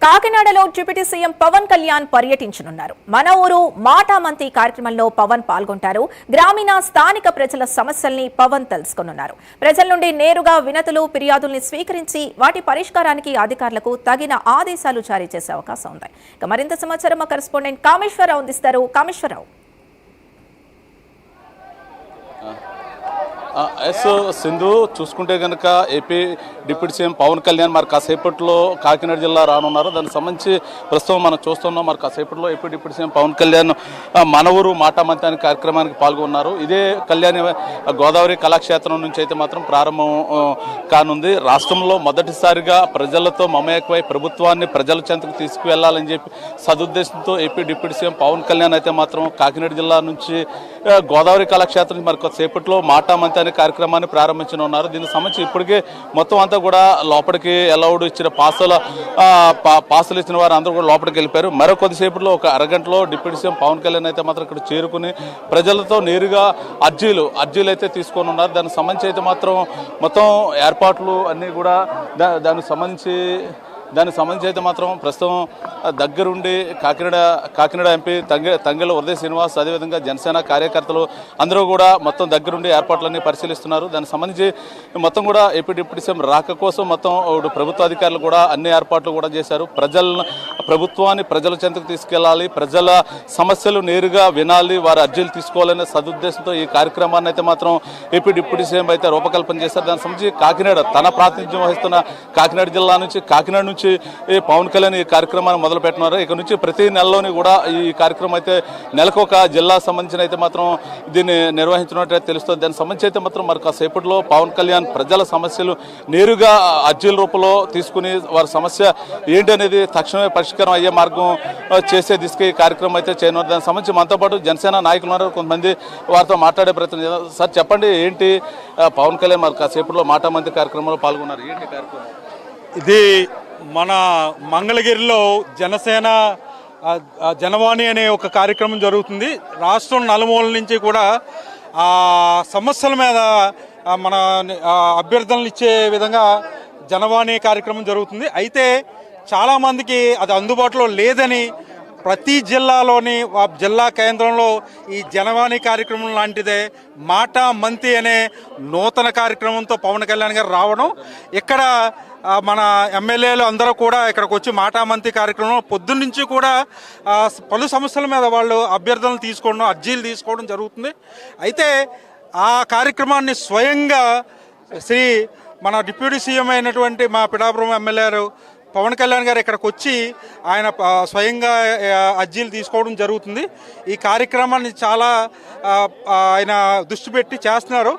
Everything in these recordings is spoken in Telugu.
కాకినాడలో డిప్యూటీ సీఎం పవన్ కళ్యాణ్ పర్యటించనున్నారు. మన ఊరు మాటామంతి కార్యక్రమంలో పవన్ పాల్గొంటారు. గ్రామీణ స్థానిక ప్రజల సమస్యల్ని పవన్ తెలుసుకొనున్నారు. ప్రజల నుండి నేరుగా వినతులు, ఫిర్యాదుల్ని స్వీకరించి వాటి పరిష్కారానికి అధికారులకు తగిన ఆదేశాలు జారీ చేసే అవకాశం ఉంది. మరింత సమాచారం మా కరెస్పాండెంట్ కామేశ్వరరావు అందిస్తారు. కామేశ్వరరావు. ఎస్ సింధు, చూసుకుంటే కనుక AP deputy CM Pawan Kalyan మరి కాసేపట్లో కాకినాడ జిల్లా రానున్నారు. దానికి సంబంధించి ప్రస్తుతం మనం చూస్తున్నాం. మరి కాసేపట్లో AP deputy CM Pawan Kalyan మన ఊరు మాటామంతి అనే కార్యక్రమానికి పాల్గొన్నారు. ఇదే కళ్యాణ్ గోదావరి కళాక్షేత్రం నుంచి అయితే మాత్రం ప్రారంభం కానుంది. రాష్ట్రంలో మొదటిసారిగా ప్రజలతో మమేకమై ప్రభుత్వాన్ని ప్రజల చెంతకు తీసుకువెళ్లాలని చెప్పి సదుద్దేశంతో AP deputy CM Pawan Kalyan అయితే మాత్రం కాకినాడ జిల్లా నుంచి గోదావరి కళాక్షేత్రం మరి కొద్దిసేపట్లో మాటామంతి అనే కార్యక్రమాన్ని ప్రారంభించనున్నారు. దీనికి సంబంధించి ఇప్పటికే మొత్తం అంతా కూడా లోపలికి అలౌడ్ ఇచ్చిన పాసులు ఇచ్చిన వారు అందరూ కూడా లోపలికి వెళ్ళిపోయారు. మరో కొద్దిసేపట్లో ఒక అరగంటలో డిప్యూటీ సీఎం పవన్ కళ్యాణ్ అయితే మాత్రం ఇక్కడ చేరుకుని ప్రజలతో నేరుగా అర్జీలు అయితే తీసుకొని ఉన్నారు. దానికి సంబంధించి అయితే మాత్రం మొత్తం ఏర్పాట్లు అన్నీ కూడా దానికి సంబంధించి అయితే మాత్రం ప్రస్తుతం దగ్గరుండి కాకినాడ ఎంపీ తంగెళ్ళ ఉదయ శ్రీనివాస్, అదేవిధంగా జనసేన కార్యకర్తలు అందరూ కూడా మొత్తం దగ్గరుండి ఏర్పాట్లన్నీ పరిశీలిస్తున్నారు. దానికి సంబంధించి మొత్తం కూడా ఏపీ డిప్యూటీ సీఎం రాక కోసం మొత్తం ప్రభుత్వ అధికారులు కూడా అన్ని ఏర్పాట్లు కూడా చేశారు. ప్రభుత్వాన్ని ప్రజల చెంతకు తీసుకెళ్లాలి, ప్రజల సమస్యలు నేరుగా వినాలి, వారి అర్జీలు తీసుకోవాలనే సదుద్దేశంతో ఈ కార్యక్రమాన్ని అయితే మాత్రం ఏపీ డిప్యూటీ సీఎం అయితే రూపకల్పన చేశారు. దానికి సంబంధించి కాకినాడ తన ప్రాతినిధ్యం వహిస్తున్న కాకినాడ జిల్లా నుంచి కాకినాడ నుంచి పవన్ కళ్యాణ్ ఈ కార్యక్రమాన్ని మొదలు పెట్టినారు. ఇక నుంచి ప్రతి నెలలోని కూడా ఈ కార్యక్రమం అయితే నెలకు ఒక జిల్లా సంబంధించిన అయితే మాత్రం దీన్ని నిర్వహించినట్టు తెలుస్తుంది. దానికి సంబంధించి అయితే మాత్రం మరి కాసేపట్లో పవన్ కళ్యాణ్ ప్రజల సమస్యలు నేరుగా అర్జీల రూపంలో తీసుకుని వారి సమస్య ఏంటి అనేది తక్షణమే పరిష్కారం అయ్యే మార్గం చేసే దిశగా ఈ కార్యక్రమం అయితే చేయనున్నారు. దానికి సంబంధించి మనతో పాటు జనసేన నాయకులు ఉన్నారు, కొంతమంది వారితో మాట్లాడే ప్రయత్నం చేద్దాం. సార్ చెప్పండి, ఏంటి పవన్ కళ్యాణ్ మరి కాసేపట్లో మాటామంతి కార్యక్రమంలో పాల్గొన్నారు, ఏంటి కార్యక్రమం? ఇది మన మంగళగిరిలో జనసేన జనవాణి అనే ఒక కార్యక్రమం జరుగుతుంది. రాష్ట్రం నలుమూలల నుంచి కూడా సమస్యల మీద మన అభ్యర్థనలు ఇచ్చే విధంగా జనవాణి కార్యక్రమం జరుగుతుంది. అయితే చాలామందికి అది అందుబాటులో లేదని ప్రతి జిల్లాలోని జిల్లా కేంద్రంలో ఈ జనవాణి కార్యక్రమం లాంటిదే మాటామంతి అనే నూతన కార్యక్రమంతో పవన్ కళ్యాణ్ గారు రావడం, ఇక్కడ మన ఎమ్మెల్యేలు అందరూ కూడా ఇక్కడికి వచ్చి మాటామంతి కార్యక్రమం పొద్దున్నుంచి కూడా పలు సమస్యల మీద వాళ్ళు అభ్యర్థనలు తీసుకోవడం, అర్జీలు తీసుకోవడం జరుగుతుంది. అయితే ఆ కార్యక్రమాన్ని స్వయంగా మన డిప్యూటీ సీఎం అయినటువంటి మా పిఠాపురం ఎమ్మెల్యేలు పవన్ కళ్యాణ్ గారు ఇక్కడికి వచ్చి ఆయన స్వయంగా అర్జీలు తీసుకోవడం జరుగుతుంది. ఈ కార్యక్రమాన్ని చాలా ఆయన దృష్టి పెట్టి చేస్తున్నారు.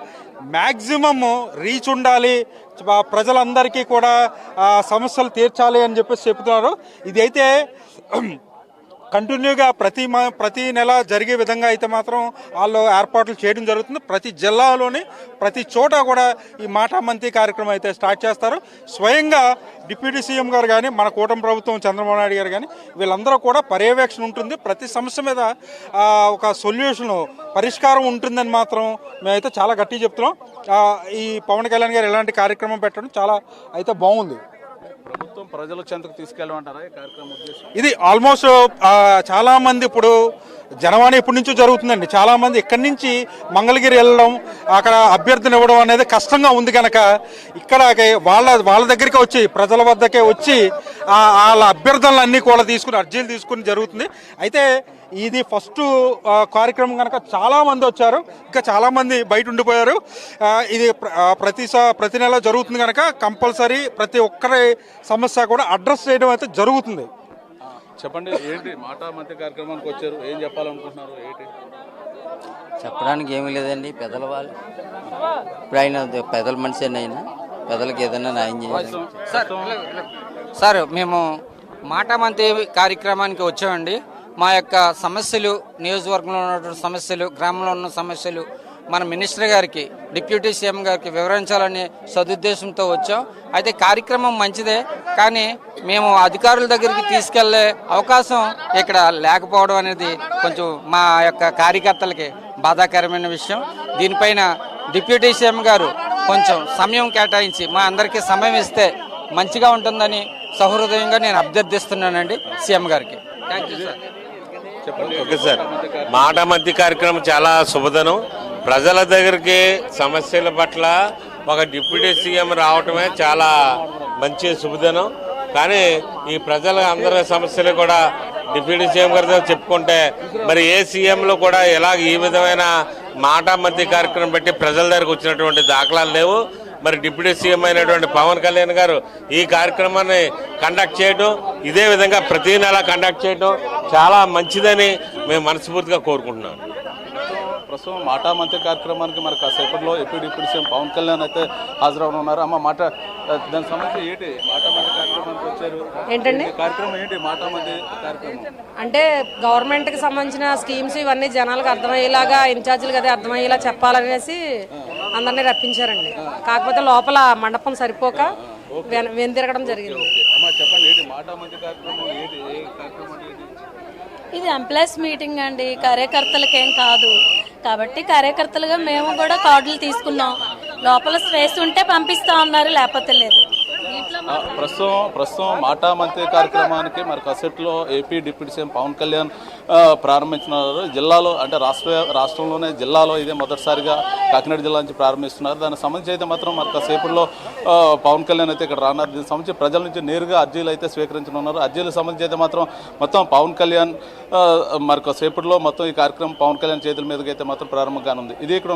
మ్యాక్సిమం రీచ్ ఉండాలి, ప్రజలందరికీ కూడా సమస్యలు తీర్చాలి అని చెప్తున్నారు. ఇది అయితే కంటిన్యూగా ప్రతి నెల జరిగే విధంగా అయితే మాత్రం వాళ్ళు ఏర్పాట్లు చేయడం జరుగుతుంది. ప్రతి జిల్లాలోని ప్రతి చోట కూడా ఈ మాటామంతి కార్యక్రమం అయితే స్టార్ట్ చేస్తారు. స్వయంగా డిప్యూటీ సీఎం గారు కానీ, మన కూటమి ప్రభుత్వం చంద్రబాబు నాయుడు గారు కానీ వీళ్ళందరూ కూడా పర్యవేక్షణ ఉంటుంది. ప్రతి సమస్య మీద ఒక సొల్యూషన్, పరిష్కారం ఉంటుందని మాత్రం మేమైతే చాలా గట్టిగా చెప్తున్నాం. ఈ పవన్ కళ్యాణ్ గారు ఇలాంటి కార్యక్రమం పెట్టడం చాలా అయితే బాగుంది. ప్రభుత్వం ప్రజల చెంతకు తీసుకెళ్ళమంటారా ఈ కార్యక్రమం ఉద్దేశం? ఇది ఆల్మోస్ట్ చాలా మంది ఇప్పుడు జనవాణి ఎప్పటి నుంచో జరుగుతుందండి. చాలా మంది ఇక్కడి నుంచి మంగళగిరి వెళ్ళడం, అక్కడ అభ్యర్థన ఇవ్వడం అనేది కష్టంగా ఉంది కనుక ఇక్కడ వాళ్ళ దగ్గరికి వచ్చి ప్రజల వద్దకే వచ్చి వాళ్ళ అభ్యర్థనలు అన్నీ కూడా తీసుకుని అర్జీలు తీసుకుని జరుగుతుంది. అయితే ఇది ఫస్ట్ కార్యక్రమం కనుక చాలామంది వచ్చారు, ఇంకా చాలామంది బయట ఉండిపోయారు. ఇది ప్రతి నెల జరుగుతుంది కనుక కంపల్సరీ ప్రతి ఒక్కరి సమస్య కూడా అడ్రస్ చేయడం అయితే జరుగుతుంది. చెప్పండి, ఏంటి మాటామంతి కార్యక్రమానికి వచ్చారు, ఏం చెప్పాలనుకుంటున్నారు? ఏంటి చెప్పడానికి ఏమీ లేదండి. పెద్దల వాళ్ళు ఇప్పుడు ఆయన పెద్దల మనిషి అయినా పెద్దలకి ఏదైనా న్యాయం చేయాలి. సార్, మేము మాటామంతి కార్యక్రమానికి వచ్చామండి. మా యొక్క సమస్యలు, నియోజకవర్గంలో ఉన్నటువంటి సమస్యలు, గ్రామంలో ఉన్న సమస్యలు మన మినిస్టర్ గారికి, డిప్యూటీ సీఎం గారికి వివరించాలని సదుద్దేశంతో వచ్చాం. అయితే కార్యక్రమం మంచిదే, కానీ మేము అధికారుల దగ్గరికి తీసుకెళ్లే అవకాశం ఇక్కడ లేకపోవడం అనేది కొంచెం మా యొక్క కార్యకర్తలకి బాధాకరమైన విషయం. దీనిపైన డిప్యూటీ సీఎం గారు కొంచెం సమయం కేటాయించి మా అందరికీ సమయం ఇస్తే మంచిగా ఉంటుందని సహృదయంగా నేను అభ్యర్థిస్తున్నానండి సీఎం గారికి. Thank you sir. Okay sir, మాట మంతి కార్యక్రమం చాలా శుభదనం. ప్రజల దగ్గరికి సమస్యల పట్ల ఒక డిప్యూటీ సీఎం రావటమే చాలా మంచి శుభదినం. కానీ ఈ ప్రజల అందరి సమస్యలు కూడా డిప్యూటీ సీఎం గారితో చెప్పుకుంటే మరి ఏ సీఎంలో కూడా ఈ విధమైన మాట మంతి కార్యక్రమం పెట్టి ప్రజల దగ్గరకు వచ్చినటువంటి దాఖలాలు లేవు. మరి డిప్యూటీ సీఎం అయినటువంటి పవన్ కళ్యాణ్ గారు ఈ కార్యక్రమాన్ని కండక్ట్ చేయడం, ఇదే విధంగా ప్రతి నెల కండక్ట్ చేయడం చాలా మంచిదని మేము మనస్ఫూర్తిగా కోరుకుంటున్నాం. ప్రస్తుతం మాటా మంత్రి కార్యక్రమానికి మరి కాసేపట్లో AP deputy CM Pawan Kalyan అయితే హాజరవుతున్నారు. అమ్మ మాట దానికి సంబంధించి ఏంటి మాటా మంత్రి కార్యక్రమానికి వచ్చారు? ఏంటండి కార్యక్రమం ఏంటి మాటా మంత్రి కార్యక్రమం? అంటే గవర్నమెంట్కి సంబంధించిన స్కీమ్స్ ఇవన్నీ జనాలకు అర్థమయ్యేలాగా, ఇన్ఛార్జీలకు అదే అర్థమయ్యేలా చెప్పాలనేసి అందరినీ రప్పించారండి. కాకపోతే లోపల మండపం సరిపోక వెనుతిరగడం జరిగింది. అమ్మ చెప్పండి, ఏంటి మాటా మంత్రి కార్యక్రమం ఏంటి? ఏ కార్యక్రమం ఏంటి? ఇది ఎంప్లాయీస్ మీటింగ్ అండి, కార్యకర్తలకేం కాదు. కాబట్టి కార్యకర్తలుగా మేము కూడా కార్డులు తీసుకున్నాం. లోపల స్పేస్ ఉంటే పంపిస్తా ఉన్నారు, లేకపోతే లేదు. ప్రస్తుతం మాటా మంత్రి కార్యక్రమానికి మరి కాసేట్లో AP deputy CM Pawan Kalyan ప్రారంభించినారు. జిల్లాలో అంటే రాష్ట్రంలోనే జిల్లాలో ఇదే మొదటిసారిగా కాకినాడ జిల్లా నుంచి ప్రారంభిస్తున్నారు. దానికి సంబంధించి అయితే మాత్రం మరి కాసేపుల్లో పవన్ కళ్యాణ్ అయితే ఇక్కడ రానున్నారు. దీనికి సంబంధించి ప్రజల నుంచి నేరుగా అర్జీలు అయితే స్వీకరించనున్నారు. అర్జీలకు సంబంధించి అయితే మాత్రం మొత్తం పవన్ కళ్యాణ్ మరి కాసేపట్లో మొత్తం ఈ కార్యక్రమం పవన్ కళ్యాణ్ చేతుల మీదుగా అయితే మాత్రం ప్రారంభం కానుంది. ఇది ఇక్కడ